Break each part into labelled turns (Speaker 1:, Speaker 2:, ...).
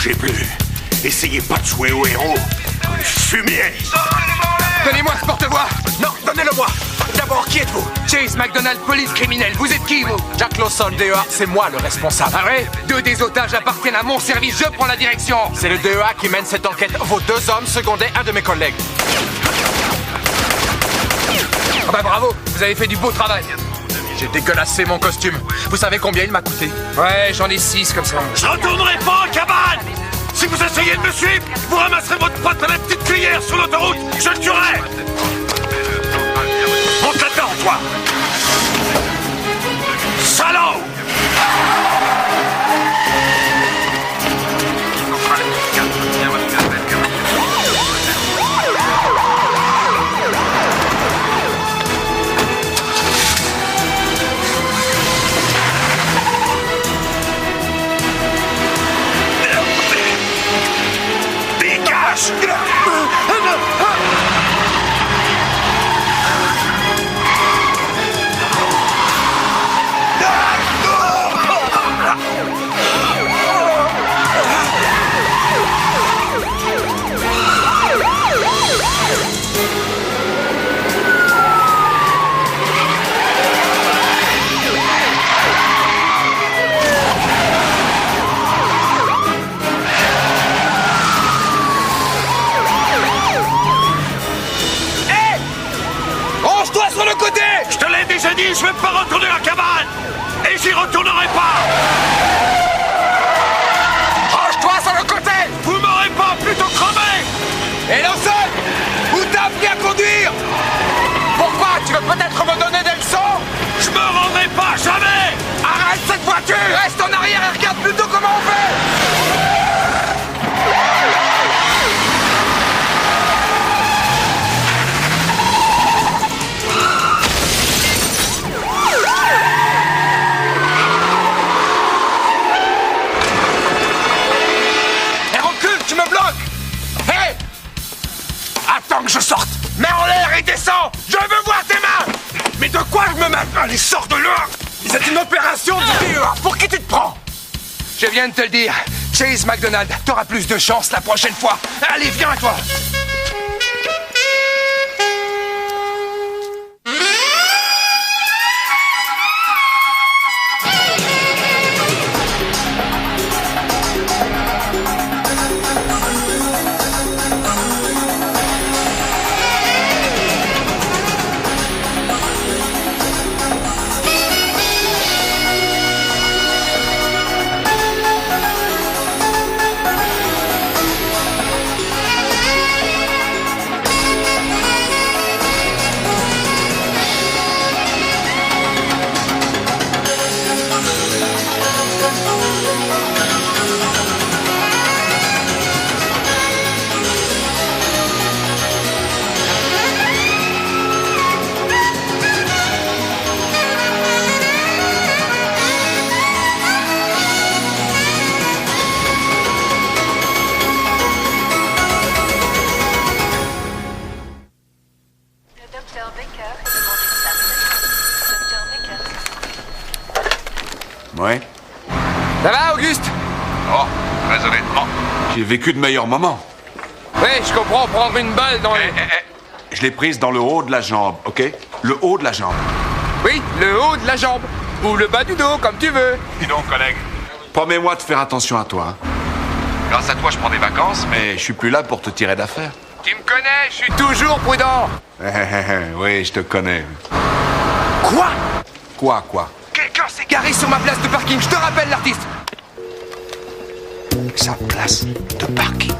Speaker 1: bougez plus. Essayez pas de jouer au héros. Vous fumiez.
Speaker 2: Donnez-moi ce porte-voix.
Speaker 3: Non, donnez-le-moi. D'abord, qui êtes-vous?
Speaker 2: Chase McDonald, police criminelle. Vous êtes qui, vous?
Speaker 3: Jack Lawson, DEA, c'est moi le responsable.
Speaker 2: Ah ouais? 2 des otages appartiennent à mon service, je prends la direction.
Speaker 3: C'est le DEA qui mène cette enquête. Vos 2 hommes secondaient un de mes collègues.
Speaker 2: Ah bah bravo, vous avez fait du beau travail.
Speaker 3: J'ai dégueulassé mon costume. Vous savez combien il m'a coûté?
Speaker 2: Ouais, j'en ai 6 comme ça.
Speaker 1: Je retournerai pas en cabane. Si vous essayez de me suivre, vous ramasserez votre pote à la petite cuillère sur l'autoroute. Je le tuerai. Monte là-dedans, toi. Salaud. Dégage.
Speaker 2: Range-toi sur le côté.
Speaker 1: Je te l'ai déjà dit, je vais pas retourner en cabane. Et j'y retournerai pas.
Speaker 2: Range-toi sur le côté.
Speaker 1: Vous m'aurez pas plutôt crevé.
Speaker 2: Et Lawson, où t'as appris à conduire? Pourquoi? Tu veux peut-être me donner des leçons?
Speaker 1: Je me rendrai pas, jamais.
Speaker 2: Arrête cette voiture! Reste en arrière et regarde plutôt comment on fait! Et recule, tu me bloques! Hé! Attends que je sorte! Mets en l'air et descends! Je veux voir tes mains!
Speaker 1: Mais de quoi je me mets? Allez, sors de là.
Speaker 2: C'est une opération du DEA. Pour qui tu te prends? Je viens de te le dire. Chase McDonald, t'auras plus de chance la prochaine fois. Allez, viens à toi.
Speaker 4: Ouais.
Speaker 2: Ça va, Auguste?
Speaker 4: Oh, très honnêtement, j'ai vécu de meilleurs moments.
Speaker 2: Oui, je comprends, prendre une balle dans les...
Speaker 4: Je l'ai prise dans le haut de la jambe, ok? Le haut de la jambe.
Speaker 2: Oui, le haut de la jambe. Ou le bas du dos, comme tu veux.
Speaker 4: Dis donc, collègue. Promets-moi de faire attention à toi. Hein. Grâce à toi, je prends des vacances, mais je suis plus là pour te tirer d'affaire.
Speaker 2: Tu me connais, je suis toujours prudent.
Speaker 4: Oui, je te connais.
Speaker 2: Quoi?
Speaker 4: Quoi?
Speaker 2: Quelqu'un s'est garé sur ma place de parking, je te rappelle l'artiste.
Speaker 4: Sa place de parking.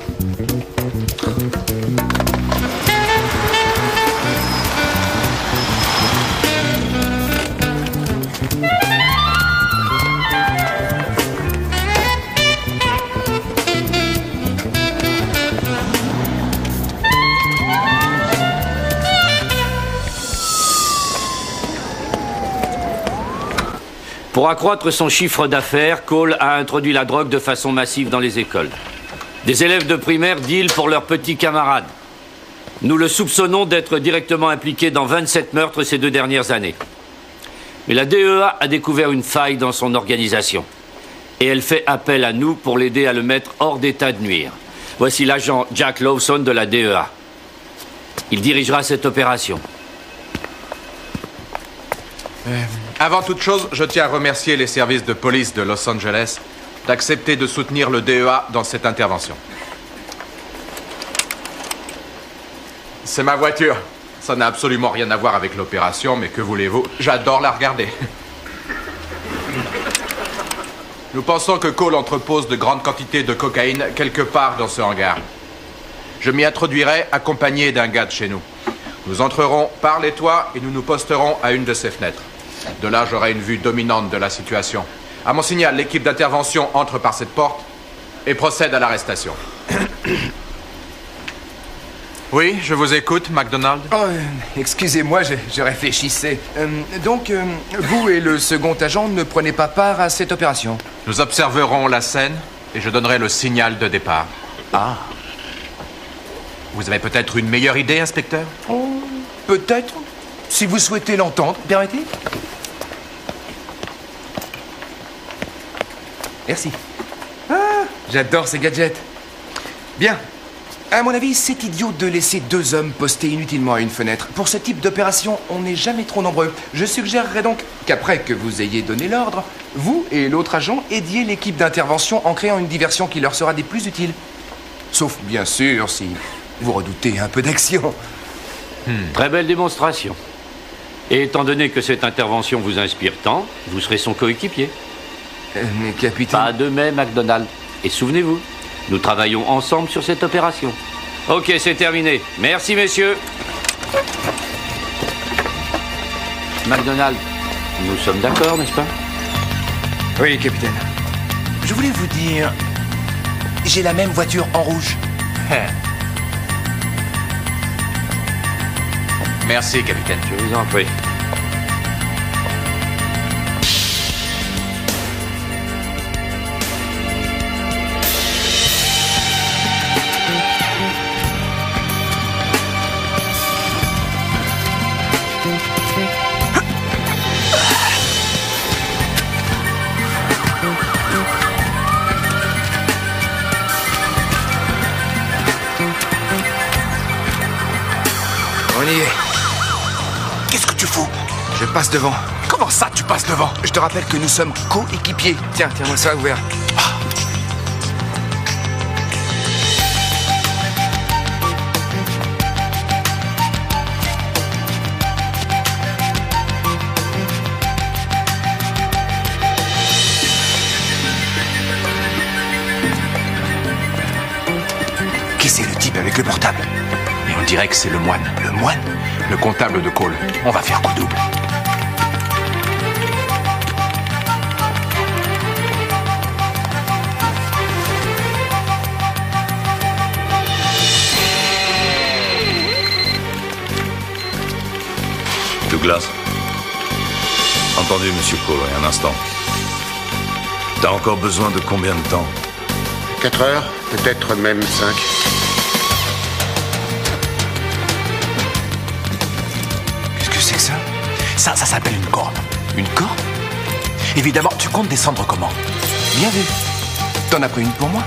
Speaker 5: Pour accroître son chiffre d'affaires, Cole a introduit la drogue de façon massive dans les écoles. Des élèves de primaire dealent pour leurs petits camarades. Nous le soupçonnons d'être directement impliqué dans 27 meurtres ces 2 dernières années. Mais la DEA a découvert une faille dans son organisation. et elle fait appel à nous pour l'aider à le mettre hors d'état de nuire. Voici l'agent Jack Lawson de la DEA. Il dirigera cette opération.
Speaker 3: Avant toute chose, je tiens à remercier les services de police de Los Angeles d'accepter de soutenir le DEA dans cette intervention. C'est ma voiture. Ça n'a absolument rien à voir avec l'opération, mais que voulez-vous, j'adore la regarder. Nous pensons que Cole entrepose de grandes quantités de cocaïne quelque part dans ce hangar. Je m'y introduirai accompagné d'un gars de chez nous. Nous entrerons par les toits et nous nous posterons à une de ces fenêtres. De là, j'aurai une vue dominante de la situation. À mon signal, l'équipe d'intervention entre par cette porte et procède à l'arrestation. Oui, je vous écoute, MacDonald.
Speaker 2: Oh, excusez-moi, je réfléchissais. Donc, vous et le second agent ne prenez pas part à cette opération?
Speaker 3: Nous observerons la scène et je donnerai le signal de départ.
Speaker 2: Ah.
Speaker 3: Vous avez peut-être une meilleure idée, inspecteur?
Speaker 2: Oh, peut-être. Si vous souhaitez l'entendre, permettez. Merci. Ah, j'adore ces gadgets. Bien. À mon avis, c'est idiot de laisser deux hommes postés inutilement à une fenêtre. Pour ce type d'opération, on n'est jamais trop nombreux. Je suggérerais donc qu'après que vous ayez donné l'ordre, vous et l'autre agent aidiez l'équipe d'intervention en créant une diversion qui leur sera des plus utiles. Sauf, bien sûr, si vous redoutez un peu d'action.
Speaker 5: Très belle démonstration. Et étant donné que cette intervention vous inspire tant, vous serez son coéquipier.
Speaker 2: Mais capitaine...
Speaker 5: Pas de même, MacDonald. Et souvenez-vous, nous travaillons ensemble sur cette opération. Ok, c'est terminé. Merci, messieurs. MacDonald, nous sommes d'accord, n'est-ce pas?
Speaker 2: Oui, capitaine. Je voulais vous dire... J'ai la même voiture en rouge.
Speaker 3: Merci, capitaine.
Speaker 5: Je vous en prie.
Speaker 2: On y est.
Speaker 3: Qu'est-ce que tu fous?
Speaker 2: Je passe devant.
Speaker 3: Comment ça, tu passes devant?
Speaker 2: Je te rappelle que nous sommes coéquipiers. Tiens, tiens-moi ça ouvert.
Speaker 3: Qui c'est le type avec le portable? Mais on dirait que c'est le moine. Le moine? Le comptable de Cole. On va faire coup double.
Speaker 1: Douglas. Entendu, monsieur Cole, un instant. T'as encore besoin de combien de temps?
Speaker 6: 4 heures, peut-être même 5.
Speaker 2: Qu'est-ce que c'est que ça?
Speaker 3: Ça s'appelle une corne. Une corne? Évidemment, tu comptes descendre comment?
Speaker 2: Bien vu. T'en as pris une pour moi?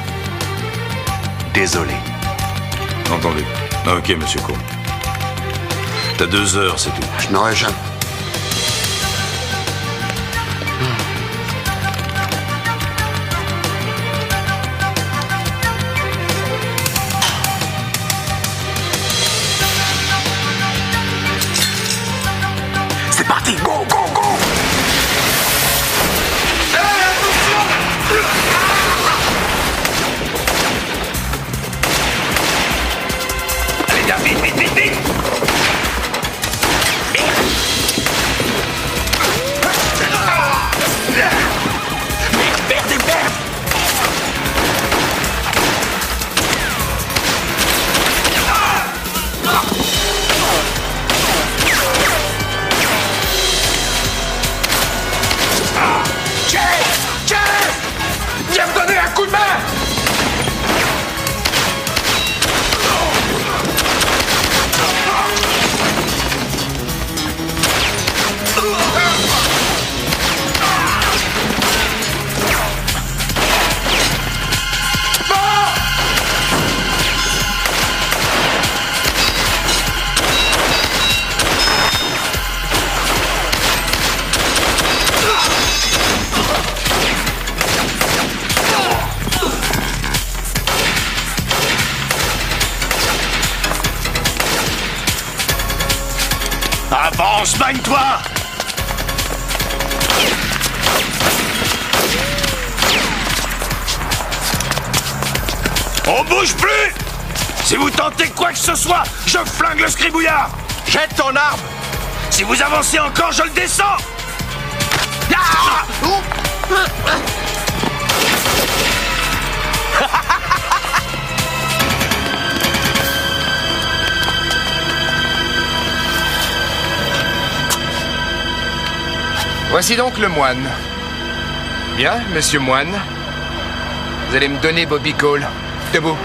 Speaker 3: Désolé.
Speaker 1: Entendu. Ok, monsieur Cole. T'as 2 heures, c'est tout.
Speaker 6: Je n'aurai jamais.
Speaker 3: C'est parti, go, go, go! Allez, viens, vite, vite, vite, vite!
Speaker 7: Éloigne-toi! On bouge plus! Si vous tentez quoi que ce soit, je flingue le scribouillard!
Speaker 3: Jette ton arme!
Speaker 7: Si vous avancez encore, je le descends! Ah!
Speaker 2: Voici donc le moine. Bien, monsieur moine. Vous allez me donner Bobby Cole. Debout.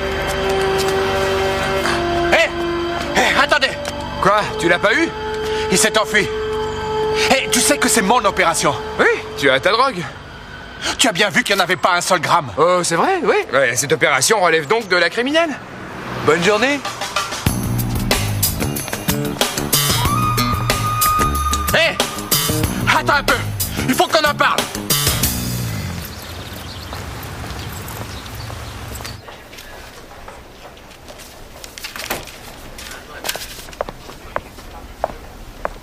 Speaker 3: Hé! Attendez!
Speaker 2: Quoi? Tu l'as pas eu?
Speaker 3: Il s'est enfui. Hé, tu sais que c'est mon opération.
Speaker 2: Oui, tu as ta drogue.
Speaker 3: Tu as bien vu qu'il n'y en avait pas un seul gramme.
Speaker 2: Oh, c'est vrai, oui. Ouais, cette opération relève donc de la criminelle. Bonne journée.
Speaker 3: Hé! Attends un peu! Il faut qu'on en parle!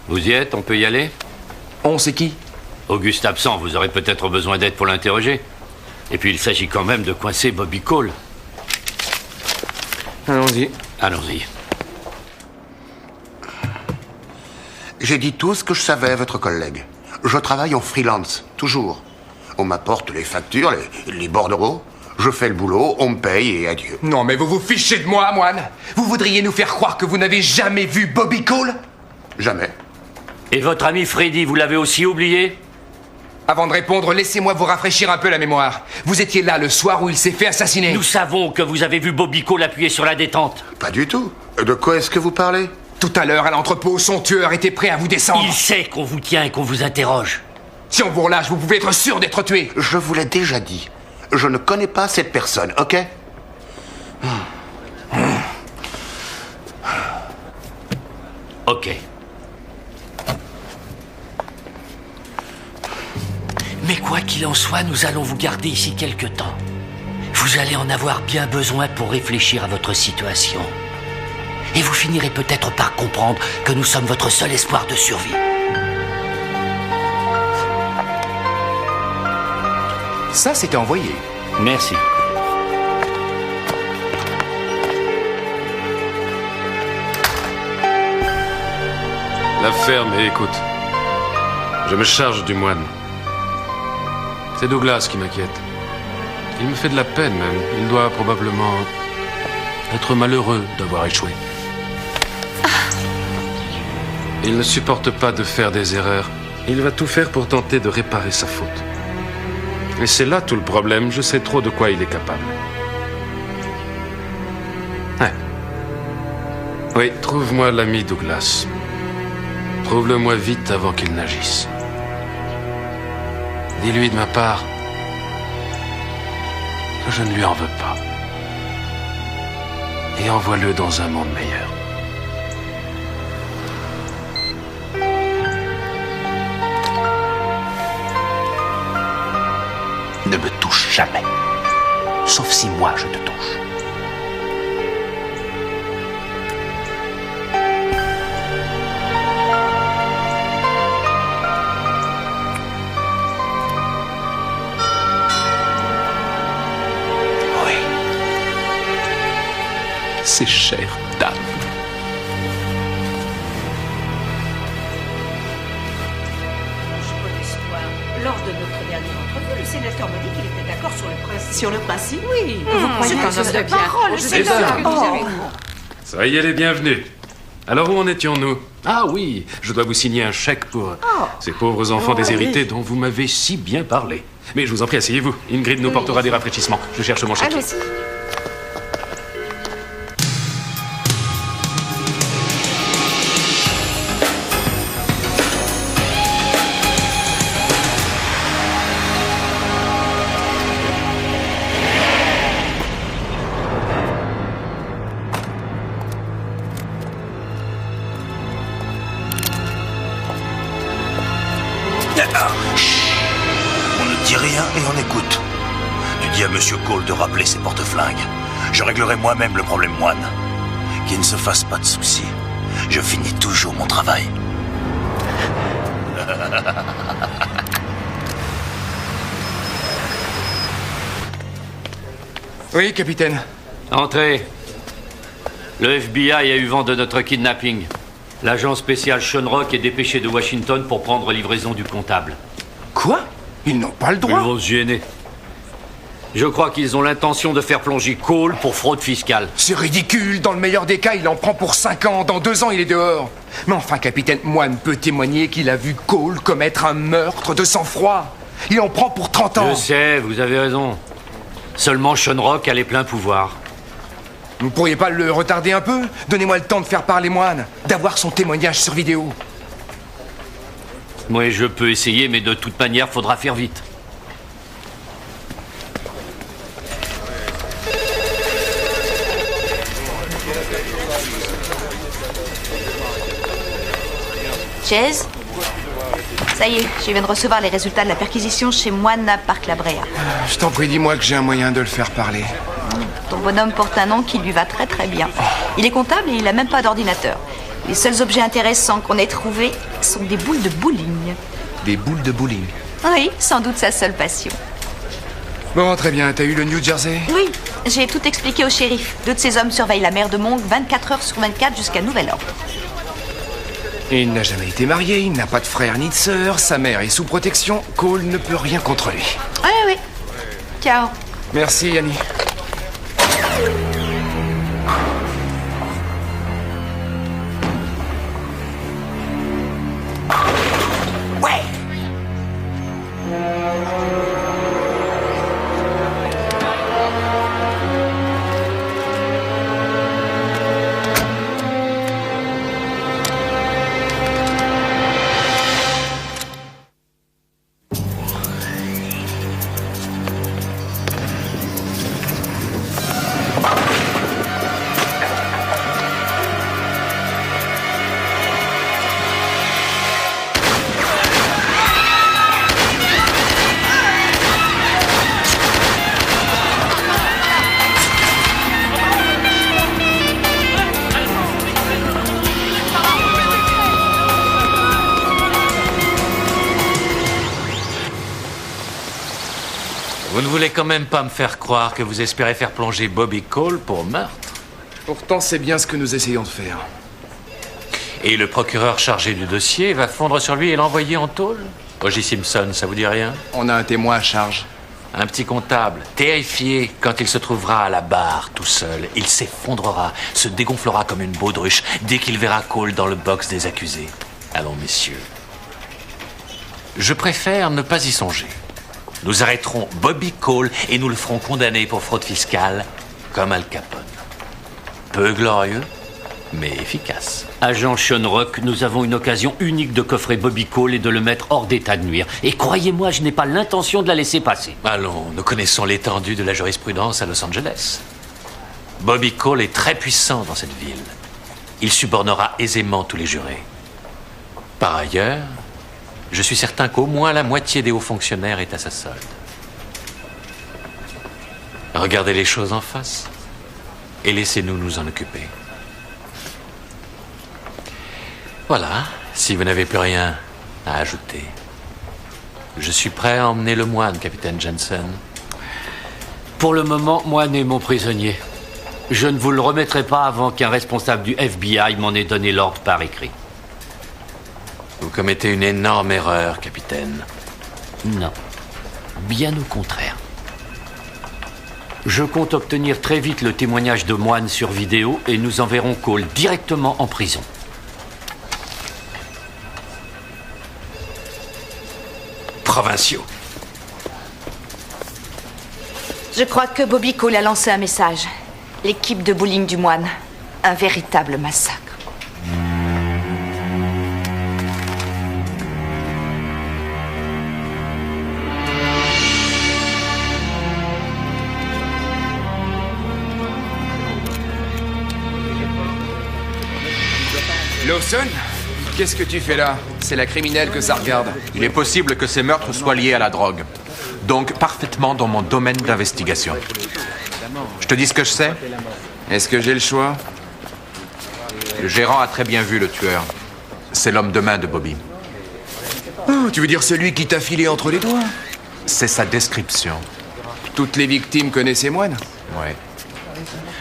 Speaker 5: Vous y êtes? On peut y aller?
Speaker 2: On, c'est qui?
Speaker 5: Auguste absent, vous aurez peut-être besoin d'aide pour l'interroger. Et puis il s'agit quand même de coincer Bobby Cole.
Speaker 2: Allons-y.
Speaker 5: Allons-y.
Speaker 6: J'ai dit tout ce que je savais à votre collègue. Je travaille en freelance, toujours. On m'apporte les factures, les bordereaux. Je fais le boulot, on me paye et adieu.
Speaker 2: Non, mais vous vous fichez de moi, moine. Vous voudriez nous faire croire que vous n'avez jamais vu Bobby Cole?
Speaker 6: Jamais.
Speaker 5: Et votre ami Freddy, vous l'avez aussi oublié?
Speaker 2: Avant de répondre, laissez-moi vous rafraîchir un peu la mémoire. Vous étiez là le soir où il s'est fait assassiner.
Speaker 5: Nous savons que vous avez vu Bobby Cole appuyer sur la détente.
Speaker 6: Pas du tout. De quoi est-ce que vous parlez?
Speaker 2: Tout à l'heure, à l'entrepôt, son tueur était prêt à vous descendre.
Speaker 5: Il sait qu'on vous tient et qu'on vous interroge.
Speaker 2: Si on vous relâche, vous pouvez être sûr d'être tué.
Speaker 6: Je vous l'ai déjà dit. Je ne connais pas cette personne, ok?
Speaker 5: Ok. Mais quoi qu'il en soit, nous allons vous garder ici quelque temps. Vous allez en avoir bien besoin pour réfléchir à votre situation. Et vous finirez peut-être par comprendre que nous sommes votre seul espoir de survie.
Speaker 2: Ça, c'était envoyé.
Speaker 5: Merci.
Speaker 8: La ferme et écoute. Je me charge du moine. C'est Douglas qui m'inquiète. Il me fait de la peine même. Il doit probablement être malheureux d'avoir échoué. Il ne supporte pas de faire des erreurs. Il va tout faire pour tenter de réparer sa faute. Et c'est là tout le problème. Je sais trop de quoi il est capable. Ouais. Oui, trouve-moi l'ami Douglas. Trouve-le-moi vite avant qu'il n'agisse. Dis-lui de ma part que je ne lui en veux pas. Et envoie-le dans un monde meilleur.
Speaker 7: Ne me touche jamais. Sauf si moi je te touche. Oui. Ces chères dames.
Speaker 9: Lors de notre dernière entrevue, le sénateur m'a dit qu'il était d'accord sur le principe. Sur le principe, oui.
Speaker 10: C'est un homme de parole,
Speaker 9: c'est ça.
Speaker 8: Ça y est, les bienvenus. Alors où en étions-nous? Ah oui, je dois vous signer un chèque pour ces pauvres enfants déshérités dont vous m'avez si bien parlé. Mais je vous en prie, asseyez-vous. Ingrid nous portera des rafraîchissements. Je cherche mon chéquier.
Speaker 10: Allez-y.
Speaker 7: On ne dit rien et on écoute. Tu dis à Monsieur Cole de rappeler ses porte-flingues. Je réglerai moi-même le problème moine. Qu'il ne se fasse pas de soucis. Je finis toujours mon travail.
Speaker 2: Oui, capitaine.
Speaker 5: Entrez. Le FBI a eu vent de notre kidnapping. L'agent spécial Sean Rock est dépêché de Washington pour prendre livraison du comptable.
Speaker 2: Quoi? Ils n'ont pas le droit.
Speaker 5: Ils vont se gêner. Je crois qu'ils ont l'intention de faire plonger Cole pour fraude fiscale.
Speaker 2: C'est ridicule. Dans le meilleur des cas, il en prend pour 5 ans. Dans 2 ans, il est dehors. Mais enfin, capitaine, Moine peut témoigner qu'il a vu Cole commettre un meurtre de sang-froid. Il en prend pour 30 ans.
Speaker 5: Je sais, vous avez raison. Seulement Sean Rock a les pleins pouvoirs.
Speaker 2: Vous pourriez pas le retarder un peu? Donnez-moi le temps de faire parler Moine, d'avoir son témoignage sur vidéo.
Speaker 5: Oui, je peux essayer, mais de toute manière, faudra faire vite.
Speaker 11: Chaise? Ça y est, je viens de recevoir les résultats de la perquisition chez Moine à Parc La Brea.
Speaker 2: Je t'en prie, dis-moi que j'ai un moyen de le faire parler.
Speaker 11: Ton bonhomme porte un nom qui lui va très très bien. Il est comptable et il n'a même pas d'ordinateur. Les seuls objets intéressants qu'on ait trouvés sont des boules de bowling.
Speaker 2: Des boules de bowling?
Speaker 11: Oui, sans doute sa seule passion.
Speaker 2: Bon, très bien. T'as eu le New Jersey?
Speaker 11: Oui, j'ai tout expliqué au shérif. 2 de ses hommes surveillent la mer de Monk 24 heures sur 24 jusqu'à nouvel ordre.
Speaker 2: Il n'a jamais été marié, il n'a pas de frère ni de sœur, sa mère est sous protection, Cole ne peut rien contre lui.
Speaker 11: Oui, oui. Ciao.
Speaker 2: Merci, Annie.
Speaker 11: Ouais.
Speaker 12: Vous ne voulez quand même pas me faire croire que vous espérez faire plonger Bobby Cole pour meurtre?
Speaker 2: Pourtant, c'est bien ce que nous essayons de faire.
Speaker 12: Et le procureur chargé du dossier va fondre sur lui et l'envoyer en tôle? O.J. Simpson, ça vous dit rien?
Speaker 2: On a un témoin à charge.
Speaker 12: Un petit comptable, terrifié quand il se trouvera à la barre tout seul. Il s'effondrera, se dégonflera comme une baudruche dès qu'il verra Cole dans le box des accusés. Allons, messieurs. Je préfère ne pas y songer. Nous arrêterons Bobby Cole et nous le ferons condamner pour fraude fiscale, comme Al Capone. Peu glorieux, mais efficace.
Speaker 5: Agent Sean Rock, nous avons une occasion unique de coffrer Bobby Cole et de le mettre hors d'état de nuire. Et croyez-moi, je n'ai pas l'intention de la laisser passer.
Speaker 12: Allons, nous connaissons l'étendue de la jurisprudence à Los Angeles. Bobby Cole est très puissant dans cette ville. Il subornera aisément tous les jurés. Par ailleurs, je suis certain qu'au moins la moitié des hauts fonctionnaires est à sa solde. Regardez les choses en face et laissez-nous nous en occuper. Voilà, si vous n'avez plus rien à ajouter. Je suis prêt à emmener le moine, capitaine Jensen.
Speaker 5: Pour le moment, Moine est mon prisonnier. Je ne vous le remettrai pas avant qu'un responsable du FBI m'en ait donné l'ordre par écrit.
Speaker 12: Vous commettez une énorme erreur, capitaine.
Speaker 5: Non. Bien au contraire. Je compte obtenir très vite le témoignage de Moine sur vidéo et nous enverrons Cole directement en prison.
Speaker 12: Provinciaux.
Speaker 11: Je crois que Bobby Cole a lancé un message. L'équipe de bowling du Moine. Un véritable massacre.
Speaker 2: Lawson? Qu'est-ce que tu fais là? C'est la criminelle que ça regarde.
Speaker 3: Il est possible que ces meurtres soient liés à la drogue. Donc parfaitement dans mon domaine d'investigation. Je te dis ce que je sais?
Speaker 2: Est-ce que j'ai le choix?
Speaker 3: Le gérant a très bien vu le tueur. C'est l'homme de main de Bobby.
Speaker 2: Oh, tu veux dire celui qui t'a filé entre les doigts?
Speaker 3: C'est sa description.
Speaker 2: Toutes les victimes connaissaient Moine?
Speaker 3: Ouais.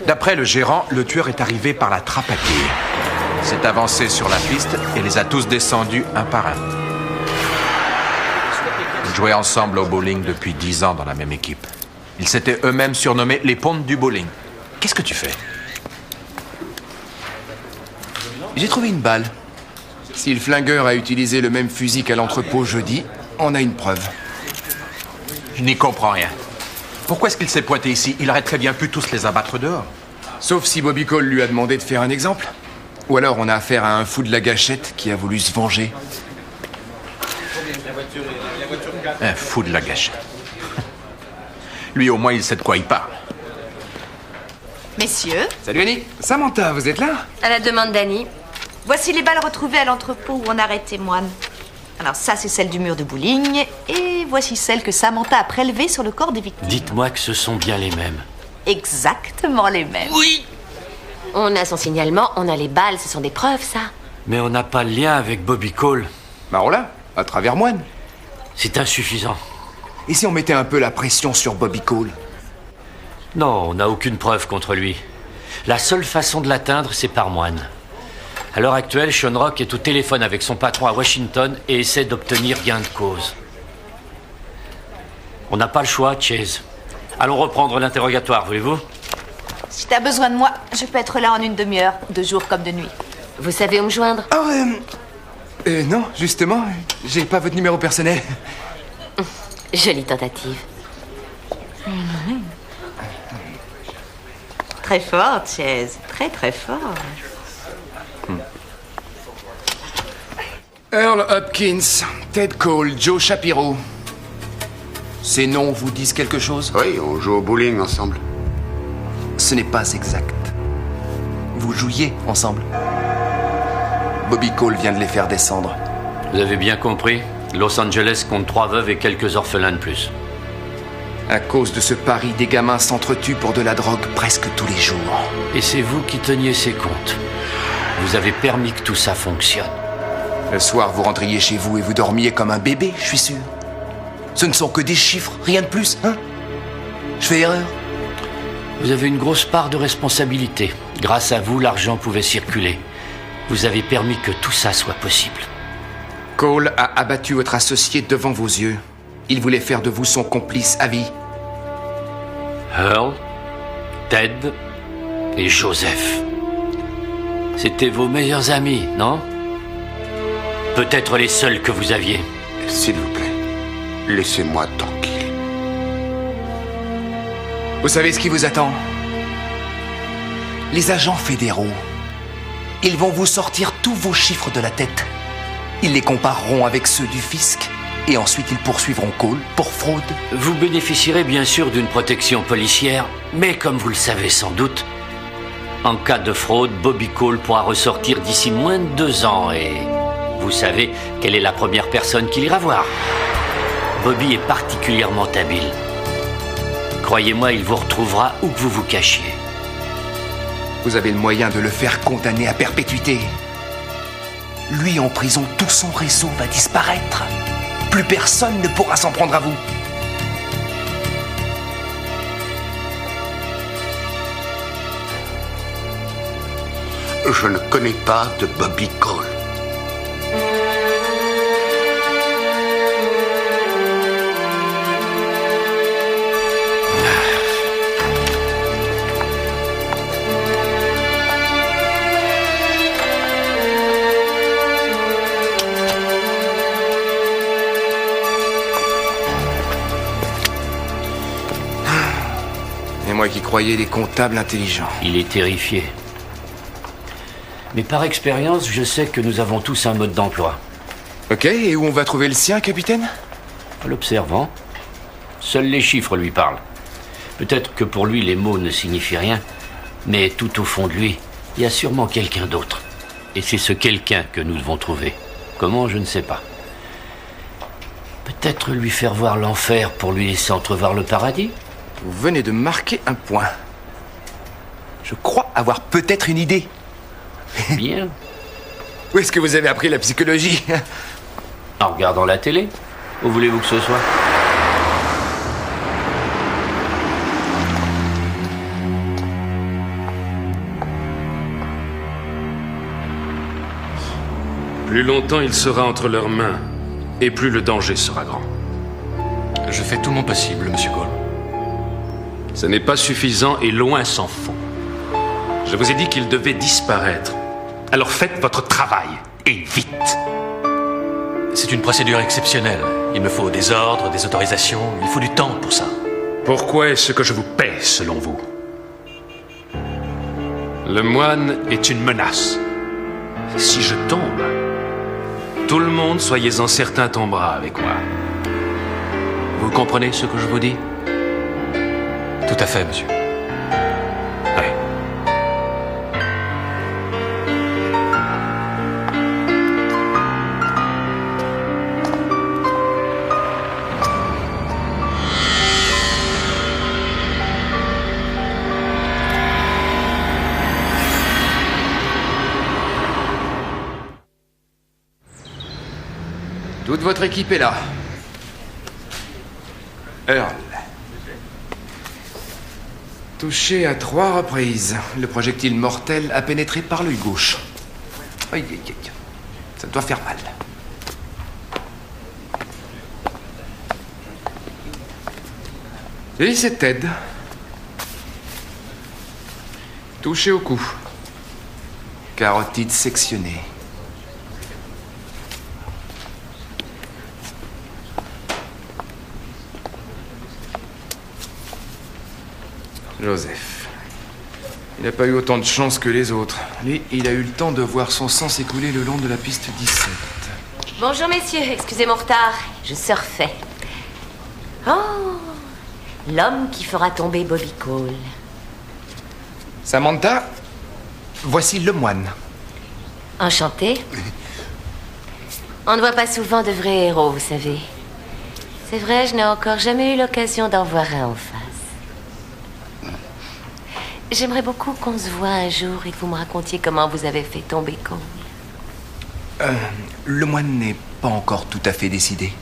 Speaker 3: D'après le gérant, le tueur est arrivé par la trappe à quilles. Il s'est avancé sur la piste et les a tous descendus un par un. Ils jouaient ensemble au bowling depuis 10 ans dans la même équipe. Ils s'étaient eux-mêmes surnommés les pontes du bowling. Qu'est-ce que tu fais?
Speaker 2: J'ai trouvé une balle. Si le flingueur a utilisé le même fusil qu'à l'entrepôt jeudi, on a une preuve.
Speaker 3: Je n'y comprends rien. Pourquoi est-ce qu'il s'est pointé ici? Il aurait très bien pu tous les abattre dehors.
Speaker 2: Sauf si Bobby Cole lui a demandé de faire un exemple. Ou alors on a affaire à un fou de la gâchette qui a voulu se venger.
Speaker 3: Un fou de la gâchette. Lui, au moins, il sait de quoi il parle.
Speaker 11: Messieurs,
Speaker 2: Salut Annie. Samantha, vous êtes là?
Speaker 10: À la demande d'Annie.
Speaker 11: voici les balles retrouvées à l'entrepôt où on a arrêté Moine. Alors ça, c'est celle du mur de bowling. Et voici celle que Samantha a prélevée sur le corps des victimes.
Speaker 5: Dites-moi que ce sont bien les mêmes.
Speaker 11: Exactement les mêmes.
Speaker 10: Oui. On a son signalement, on a les balles, ce sont des preuves, ça.
Speaker 5: Mais on n'a pas le lien avec Bobby Cole.
Speaker 2: Bah on l'a, à travers Moine.
Speaker 5: C'est insuffisant.
Speaker 2: Et si on mettait un peu la pression sur Bobby Cole?
Speaker 5: Non, on n'a aucune preuve contre lui. La seule façon de l'atteindre, c'est par Moine. À l'heure actuelle, Sean Rock est au téléphone avec son patron à Washington et essaie d'obtenir gain de cause. On n'a pas le choix, Chase. Allons reprendre l'interrogatoire, voulez-vous?
Speaker 11: Si t'as besoin de moi, je peux être là en une demi-heure, de jour comme de nuit.
Speaker 10: Vous savez où me joindre?
Speaker 2: Non, justement, j'ai pas votre numéro personnel.
Speaker 10: Jolie tentative.
Speaker 11: Très fort, Chase. Très, très fort.
Speaker 2: Earl Hopkins, Ted Cole, Joe Shapiro. Ces noms vous disent quelque chose?
Speaker 6: Oui, on joue au bowling ensemble.
Speaker 2: Ce n'est pas exact. Vous jouiez ensemble. Bobby Cole vient de les faire descendre.
Speaker 5: Vous avez bien compris? Los Angeles compte 3 veuves et quelques orphelins de plus.
Speaker 2: À cause de ce pari, des gamins s'entretuent pour de la drogue presque tous les jours.
Speaker 5: Et c'est vous qui teniez ces comptes. Vous avez permis que tout ça fonctionne.
Speaker 2: Le soir, vous rentriez chez vous et vous dormiez comme un bébé, je suis sûr. Ce ne sont que des chiffres, rien de plus, hein? Je fais erreur?
Speaker 5: Vous avez une grosse part de responsabilité. Grâce à vous, l'argent pouvait circuler. Vous avez permis que tout ça soit possible.
Speaker 2: Cole a abattu votre associé devant vos yeux. Il voulait faire de vous son complice à vie.
Speaker 5: Earl, Ted et Joseph. C'était vos meilleurs amis, non? Peut-être les seuls que vous aviez.
Speaker 6: S'il vous plaît, laissez-moi tranquille.
Speaker 2: Vous savez ce qui vous attend? Les agents fédéraux. Ils vont vous sortir tous vos chiffres de la tête. Ils les compareront avec ceux du fisc. Et ensuite, ils poursuivront Cole pour fraude.
Speaker 5: Vous bénéficierez bien sûr d'une protection policière, mais comme vous le savez sans doute, en cas de fraude, Bobby Cole pourra ressortir d'ici moins de 2 ans et vous savez quelle est la première personne qu'il ira voir. Bobby est particulièrement habile. Croyez-moi, il vous retrouvera où que vous vous cachiez.
Speaker 2: Vous avez le moyen de le faire condamner à perpétuité. Lui en prison, tout son réseau va disparaître. Plus personne ne pourra s'en prendre à vous.
Speaker 6: Je ne connais pas de Bobby Cole.
Speaker 2: Et moi qui croyais les comptables intelligents.
Speaker 5: Il est terrifié. Mais par expérience, je sais que nous avons tous un mode d'emploi.
Speaker 2: Ok, et où on va trouver le sien, capitaine?
Speaker 5: En l'observant, seuls les chiffres lui parlent. Peut-être que pour lui, les mots ne signifient rien, mais tout au fond de lui, il y a sûrement quelqu'un d'autre. Et c'est ce quelqu'un que nous devons trouver. Comment, je ne sais pas. Peut-être lui faire voir l'enfer pour lui laisser entrevoir le paradis?
Speaker 2: Vous venez de marquer un point. Je crois avoir peut-être une idée.
Speaker 5: Bien.
Speaker 2: Où est-ce que vous avez appris la psychologie?
Speaker 5: En regardant la télé. Où voulez-vous que ce soit?
Speaker 8: Plus longtemps il sera entre leurs mains, et plus le danger sera grand.
Speaker 12: Je fais tout mon possible, Monsieur Cole.
Speaker 8: Ce n'est pas suffisant et loin s'en faut. Je vous ai dit qu'il devait disparaître. Alors faites votre travail, et vite.
Speaker 12: C'est une procédure exceptionnelle. Il me faut des ordres, des autorisations, il faut du temps pour ça.
Speaker 8: Pourquoi est-ce que je vous paie, selon vous? Le moine est une menace. Si je tombe, tout le monde, soyez-en certains, tombera avec moi.
Speaker 12: Vous comprenez ce que je vous dis? Tout à fait, monsieur.
Speaker 8: Oui.
Speaker 2: Toute votre équipe est là. Earl. Touché à 3 reprises. Le projectile mortel a pénétré par l'œil gauche. Aïe, aïe, aïe. Ça doit faire mal. Et c'est Ted. Touché au cou. Carotide sectionnée. Joseph. Il n'a pas eu autant de chance que les autres. Lui, il a eu le temps de voir son sang s'écouler le long de la piste 17.
Speaker 10: Bonjour messieurs, excusez mon retard. Je surfais. Oh, l'homme qui fera tomber Bobby Cole.
Speaker 2: Samantha, voici le moine.
Speaker 10: Enchanté. On ne voit pas souvent de vrais héros, vous savez. C'est vrai, je n'ai encore jamais eu l'occasion d'en voir un en face. J'aimerais beaucoup qu'on se voie un jour et que vous me racontiez comment vous avez fait tomber Cole.
Speaker 2: Le moine n'est pas encore tout à fait décidé.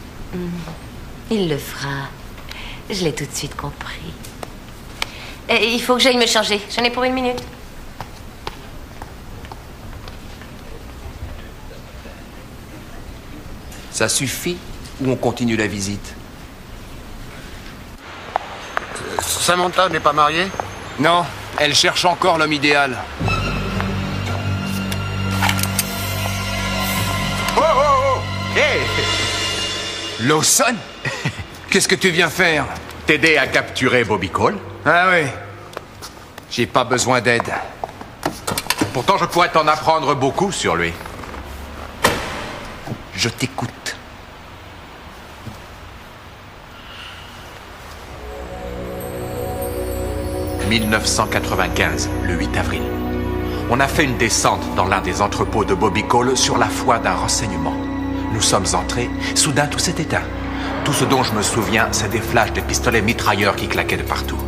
Speaker 10: Il le fera. Je l'ai tout de suite compris. Et il faut que j'aille me changer. J'en ai pour 1 minute.
Speaker 2: Ça suffit ou on continue la visite?
Speaker 6: Samantha n'est pas mariée?
Speaker 2: Non, elle cherche encore l'homme idéal.
Speaker 3: Oh, oh, oh! Hé!
Speaker 2: Lawson? Qu'est-ce que tu viens faire?
Speaker 3: T'aider à capturer Bobby Cole?
Speaker 2: Ah oui. J'ai pas besoin d'aide.
Speaker 3: Pourtant, je pourrais t'en apprendre beaucoup sur lui.
Speaker 2: Je t'écoute.
Speaker 3: « 1995, le 8 avril. On a fait une descente dans l'un des entrepôts de Bobby Cole sur la foi d'un renseignement. Nous sommes entrés, soudain tout s'est éteint. Tout ce dont je me souviens, c'est des flashs de pistolets mitrailleurs qui claquaient de partout.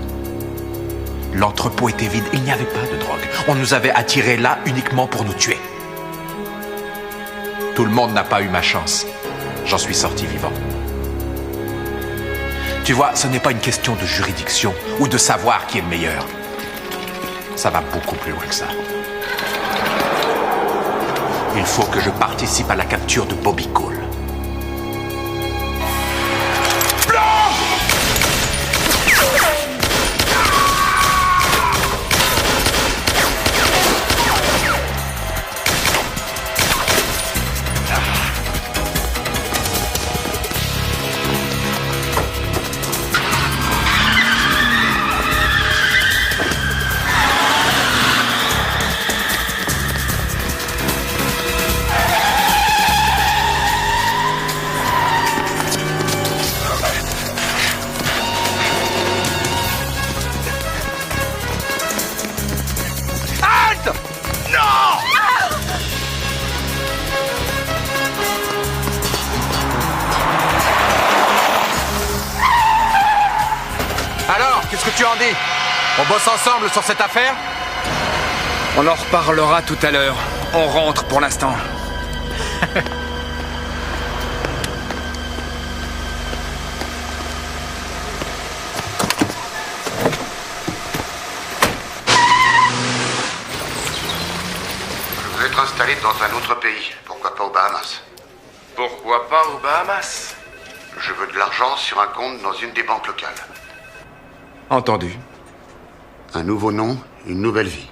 Speaker 3: L'entrepôt était vide, il n'y avait pas de drogue. On nous avait attirés là uniquement pour nous tuer. Tout le monde n'a pas eu ma chance. J'en suis sorti vivant. Tu vois, ce n'est pas une question de juridiction ou de savoir qui est le meilleur. Ça va beaucoup plus loin que ça. Il faut que je participe à la capture de Bobby Cole. Qu'est-ce que tu en dis? On bosse ensemble sur cette affaire?
Speaker 2: On en reparlera tout à l'heure. On rentre pour l'instant.
Speaker 6: être installé dans un autre pays. Pourquoi pas aux Bahamas?
Speaker 2: Pourquoi pas aux Bahamas?
Speaker 6: Je veux de l'argent sur un compte dans une des banques locales.
Speaker 2: Entendu.
Speaker 6: Un nouveau nom, une nouvelle vie.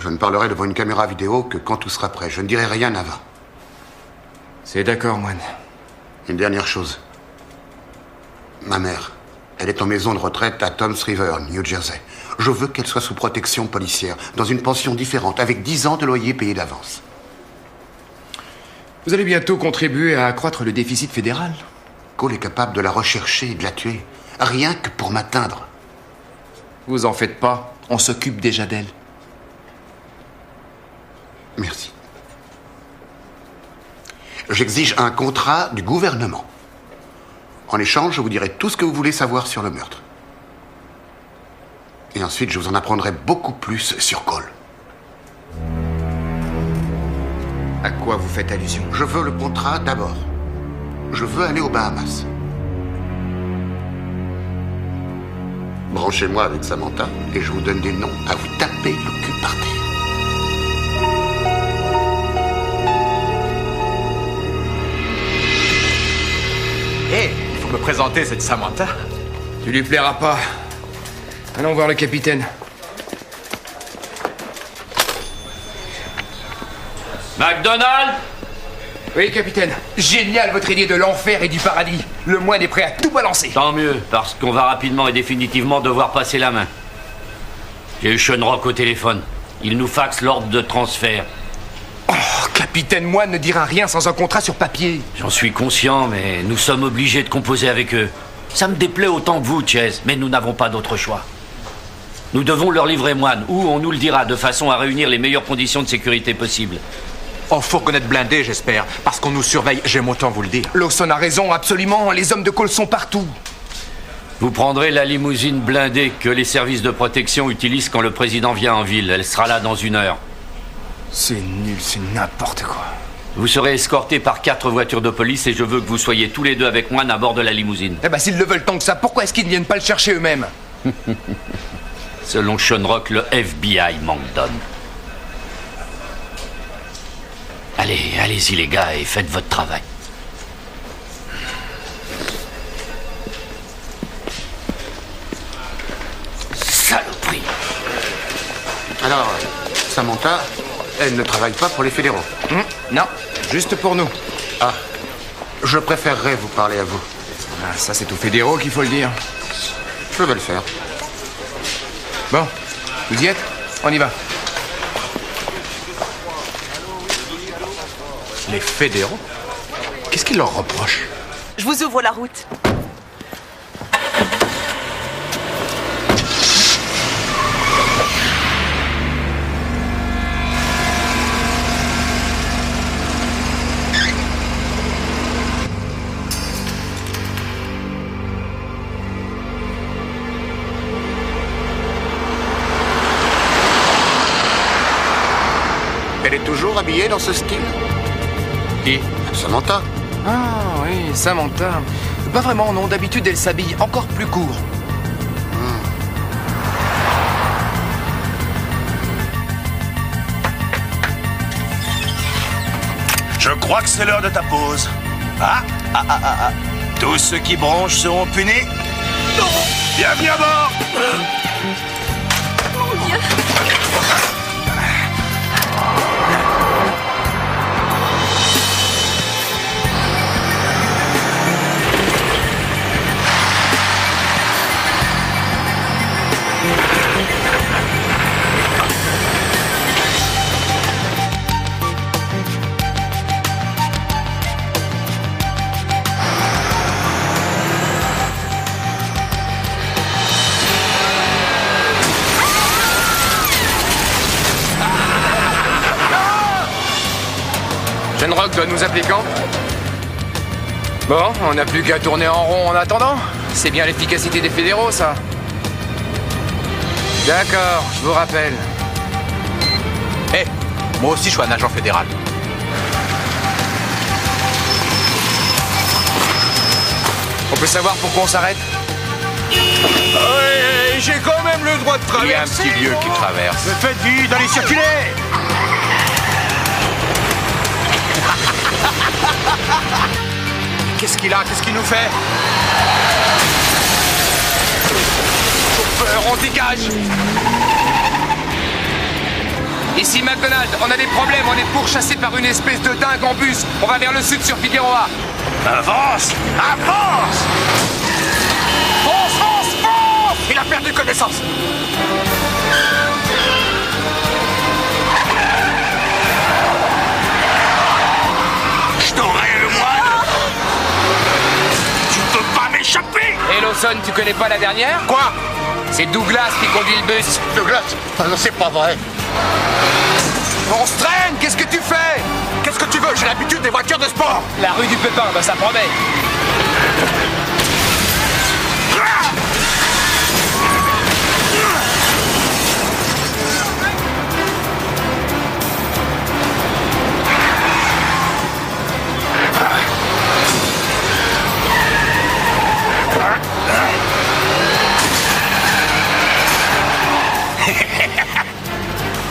Speaker 6: Je ne parlerai devant une caméra vidéo que quand tout sera prêt. Je ne dirai rien avant.
Speaker 2: C'est d'accord, moine.
Speaker 6: Une dernière chose. Ma mère, elle est en maison de retraite à Toms River, New Jersey. Je veux qu'elle soit sous protection policière, dans une pension différente, avec 10 ans de loyer payé d'avance.
Speaker 2: Vous allez bientôt contribuer à accroître le déficit fédéral.
Speaker 6: Cole est capable de la rechercher et de la tuer. Rien que pour m'atteindre.
Speaker 2: Vous en faites pas. On s'occupe déjà d'elle.
Speaker 6: Merci. J'exige un contrat du gouvernement. En échange, je vous dirai tout ce que vous voulez savoir sur le meurtre. Et ensuite, je vous en apprendrai beaucoup plus sur Cole.
Speaker 2: À quoi vous faites allusion?
Speaker 6: Je veux le contrat d'abord. Je veux aller aux Bahamas. Branchez-moi avec Samantha et je vous donne des noms à vous taper le cul par terre.
Speaker 3: Hé, il faut me présenter cette Samantha.
Speaker 2: Tu lui plairas pas. Allons voir le capitaine.
Speaker 5: McDonald?
Speaker 2: Oui, capitaine. Génial, votre idée de l'enfer et du paradis. Le moine est prêt à tout balancer.
Speaker 5: Tant mieux, parce qu'on va rapidement et définitivement devoir passer la main. J'ai eu Sean Rock au téléphone. Il nous faxe l'ordre de transfert.
Speaker 2: Oh, capitaine Moine ne dira rien sans un contrat sur papier.
Speaker 5: J'en suis conscient, mais nous sommes obligés de composer avec eux. Ça me déplaît autant que vous, Chase, mais nous n'avons pas d'autre choix. Nous devons leur livrer Moine, ou on nous le dira, de façon à réunir les meilleures conditions de sécurité possibles.
Speaker 3: En fourgonnette blindée, j'espère, parce qu'on nous surveille, j'aime autant vous le dire.
Speaker 2: Lawson a raison, absolument. Les hommes de Cole sont partout.
Speaker 5: Vous prendrez la limousine blindée que les services de protection utilisent quand le président vient en ville. Elle sera là dans 1 heure.
Speaker 2: C'est nul, c'est n'importe quoi.
Speaker 5: Vous serez escortés par 4 voitures de police et je veux que vous soyez tous les deux avec moi à bord de la limousine.
Speaker 2: Eh ben, s'ils le veulent tant que ça, pourquoi est-ce qu'ils ne viennent pas le chercher eux-mêmes?
Speaker 5: Selon Sean Rock, le FBI manque d'hommes. Allez, allez-y les gars et faites votre travail. Saloperie.
Speaker 6: Alors, Samantha, elle ne travaille pas pour les fédéraux.
Speaker 2: Non, juste pour nous.
Speaker 6: Ah, je préférerais vous parler à vous.
Speaker 2: Ah, ça, c'est aux fédéraux qu'il faut le dire.
Speaker 6: Je vais le faire.
Speaker 2: Bon, vous y êtes? On y va.
Speaker 3: Les fédéraux? Qu'est-ce qu'ils leur reprochent?
Speaker 13: Je vous ouvre la route.
Speaker 6: Elle est toujours habillée dans ce style?
Speaker 2: Qui?
Speaker 6: Samantha.
Speaker 2: Ah oui, Samantha. Pas vraiment, non. D'habitude, elle s'habille encore plus court.
Speaker 7: Je crois que c'est l'heure de ta pause. Tous ceux qui bronchent seront punis. Bienvenue à bord.
Speaker 11: Mon Dieu.
Speaker 2: Sean Rock doit nous appeler quand? Bon, on n'a plus qu'à tourner en rond en attendant. C'est bien l'efficacité des fédéraux, ça. D'accord, je vous rappelle.
Speaker 3: Hé, moi aussi je suis un agent fédéral.
Speaker 2: On peut savoir pourquoi on s'arrête?
Speaker 3: J'ai quand même le droit de traverser. Il y a un petit lieu qui traverse.
Speaker 7: Me faites vite, allez circuler.
Speaker 3: Qu'est-ce qu'il a? Qu'est-ce qu'il nous fait? Chauffeur, on dégage.
Speaker 2: Ici McDonald, on a des problèmes, on est pourchassé par une espèce de dingue en bus. On va vers le sud sur Figueroa.
Speaker 7: Avance! Avance!
Speaker 3: Fonce, fonce, fonce! Il a perdu connaissance.
Speaker 7: Je t'aurai le moine! Tu peux pas m'échapper!
Speaker 2: Et Lawson, tu connais pas la dernière?
Speaker 3: Quoi?
Speaker 2: C'est Douglas qui conduit le bus.
Speaker 7: Douglas? Non, c'est pas vrai.
Speaker 3: On se traîne! Qu'est-ce que tu fais? Qu'est-ce que tu veux? J'ai l'habitude des voitures de sport!
Speaker 2: La rue du Pépin, bah ça promet.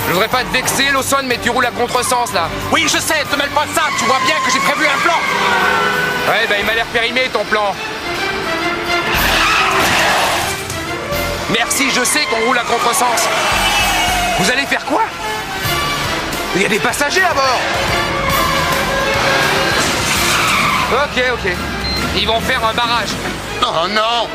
Speaker 2: Je voudrais pas te vexer, Lawson, mais tu roules à contresens, là.
Speaker 3: Oui, je sais, te mêle pas de ça. Tu vois bien que j'ai prévu un plan.
Speaker 2: Ouais, bah il m'a l'air périmé, ton plan. Merci, je sais qu'on roule à contresens. Vous allez faire quoi? Il y a des passagers à bord. Ok. Ils vont faire un barrage.
Speaker 7: Oh non!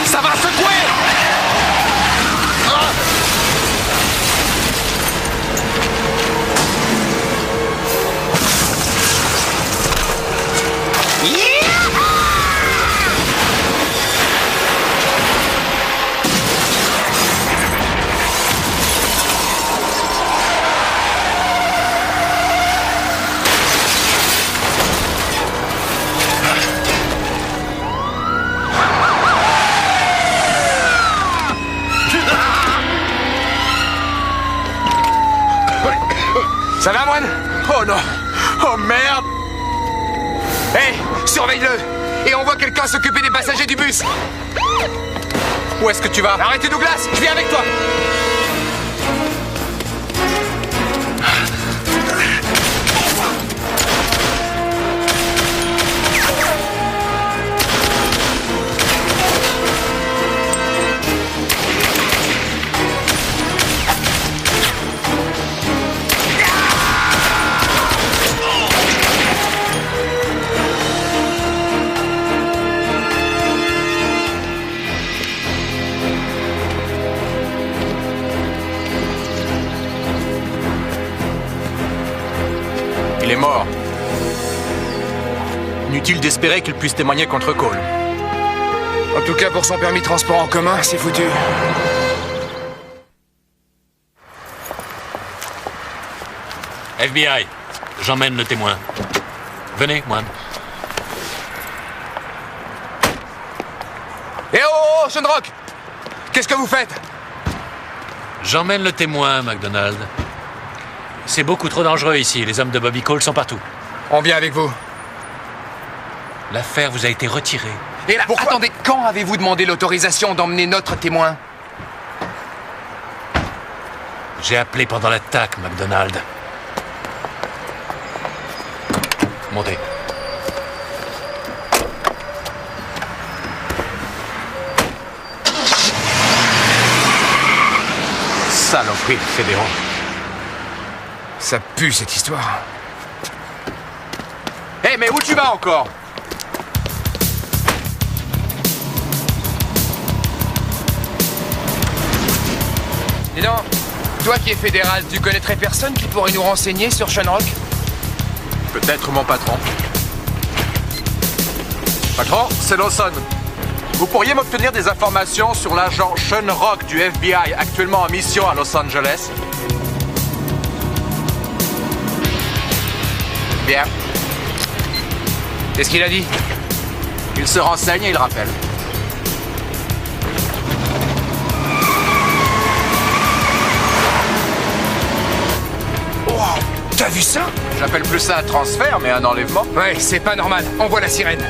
Speaker 3: Ça va secouer!
Speaker 2: Ça va, moine?
Speaker 3: Oh non! Oh merde!
Speaker 2: Hé, surveille-le! Et on voit quelqu'un s'occuper des passagers du bus!
Speaker 3: Où est-ce que tu vas?
Speaker 2: Arrêtez, Douglas! Je viens avec toi!
Speaker 3: Il est mort. Inutile d'espérer qu'il puisse témoigner contre Cole.
Speaker 2: En tout cas, pour son permis de transport en commun, c'est foutu.
Speaker 12: FBI, j'emmène le témoin. Venez, moine.
Speaker 2: Eh oh, Shenrock! Qu'est-ce que vous faites?
Speaker 12: J'emmène le témoin, McDonald. C'est beaucoup trop dangereux ici. Les hommes de Bobby Cole sont partout.
Speaker 2: On vient avec vous.
Speaker 12: L'affaire vous a été retirée.
Speaker 2: Et là, attendez, quand avez-vous demandé l'autorisation d'emmener notre témoin?
Speaker 12: J'ai appelé pendant l'attaque, McDonald. Montez.
Speaker 3: Saloperie de fédéraux.
Speaker 2: Ça pue, cette histoire.
Speaker 3: Hé, mais où tu vas encore?
Speaker 2: Dis donc, toi qui es fédéral, tu connaîtrais personne qui pourrait nous renseigner sur Shenrock?
Speaker 3: Peut-être mon patron. Patron, c'est Lawson. Vous pourriez m'obtenir des informations sur l'agent Shenrock du FBI actuellement en mission à Los Angeles? Bien.
Speaker 2: Qu'est-ce qu'il a dit?
Speaker 3: Il se renseigne et il rappelle.
Speaker 2: Wow, t'as vu ça?
Speaker 3: J'appelle plus ça un transfert, mais un enlèvement.
Speaker 2: Ouais, c'est pas normal. Envoie la sirène.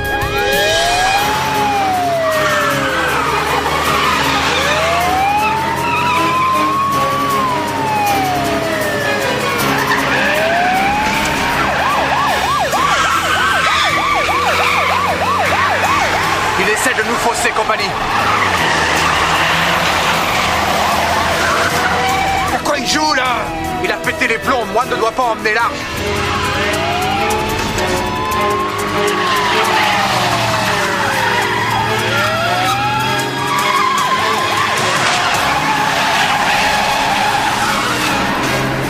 Speaker 3: Il essaie de nous fausser compagnie.
Speaker 2: Pourquoi il joue, là?
Speaker 3: Il a pété les plombs. Moi, ne dois pas emmener l'arche.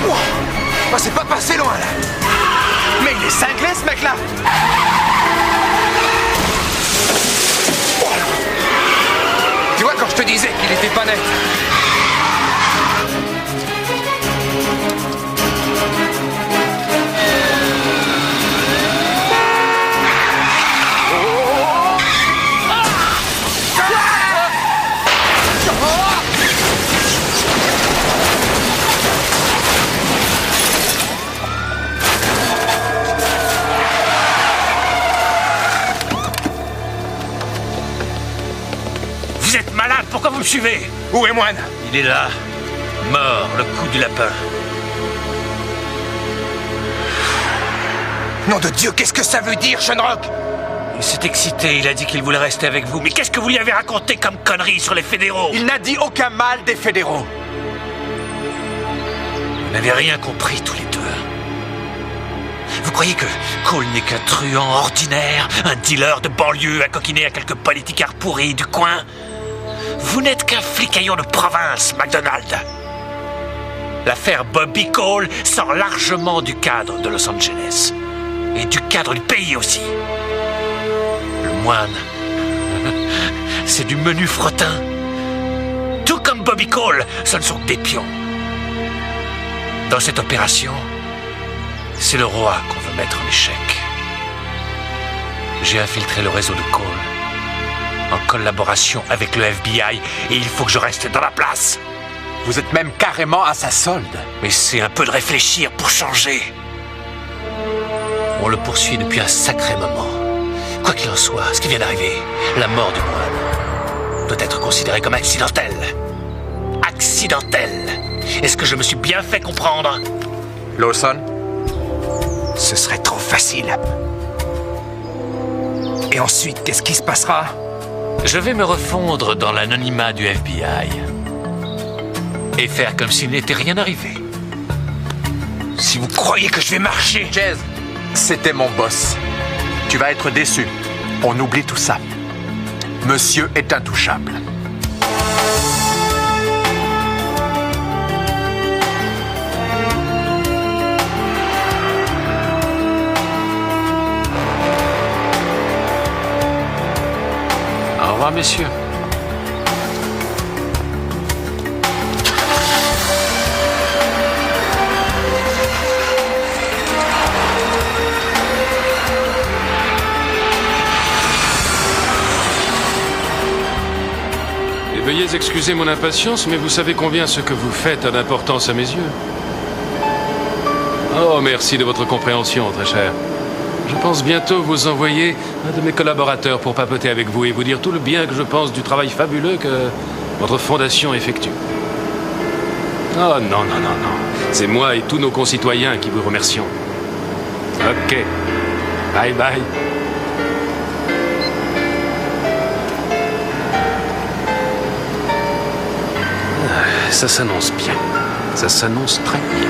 Speaker 2: Oh, c'est pas passé loin, là.
Speaker 3: Mais il est cinglé, ce mec-là.
Speaker 2: Tu vois, quand je te disais qu'il était pas net.
Speaker 7: Vous êtes malade, pourquoi vous me suivez?
Speaker 2: Où est Moine?
Speaker 7: Il est là, mort, le coup du lapin.
Speaker 2: Nom de Dieu, qu'est-ce que ça veut dire, Shenrock?
Speaker 7: Il s'est excité, il a dit qu'il voulait rester avec vous. Mais qu'est-ce que vous lui avez raconté comme conneries sur les fédéraux?
Speaker 3: Il n'a dit aucun mal des fédéraux.
Speaker 7: Vous n'avez rien compris tous les deux. Vous croyez que Cole n'est qu'un truand ordinaire, un dealer de banlieue à coquiner à quelques politicards pourris du coin? Vous n'êtes qu'un flicaillon de province, McDonald. L'affaire Bobby Cole sort largement du cadre de Los Angeles. Et du cadre du pays aussi. Le moine, c'est du menu fretin. Tout comme Bobby Cole, ce ne sont que des pions. Dans cette opération, c'est le roi qu'on veut mettre en échec. J'ai infiltré le réseau de Cole, en collaboration avec le FBI, et il faut que je reste dans la place.
Speaker 3: Vous êtes même carrément à sa solde.
Speaker 7: Mais c'est un peu de réfléchir pour changer. On le poursuit depuis un sacré moment. Quoi qu'il en soit, ce qui vient d'arriver, la mort du moine, doit être considérée comme accidentelle. Accidentelle. Est-ce que je me suis bien fait comprendre?
Speaker 3: Lawson?
Speaker 2: Ce serait trop facile. Et ensuite, qu'est-ce qui se passera?
Speaker 7: Je vais me refondre dans l'anonymat du FBI. Et faire comme s'il n'était rien arrivé.
Speaker 2: Si vous croyez que je vais marcher...
Speaker 3: Jazz, c'était mon boss. Tu vas être déçu. On oublie tout ça. Monsieur est intouchable.
Speaker 8: Au revoir, messieurs. Veuillez excuser mon impatience, mais vous savez combien ce que vous faites a d'importance à mes yeux. Oh, merci de votre compréhension, très cher. Je pense bientôt vous envoyer un de mes collaborateurs pour papoter avec vous et vous dire tout le bien que je pense du travail fabuleux que votre fondation effectue. Oh, non, non, non, non. C'est moi et tous nos concitoyens qui vous remercions. Ok. Bye, bye. Ça s'annonce bien. Ça s'annonce très bien.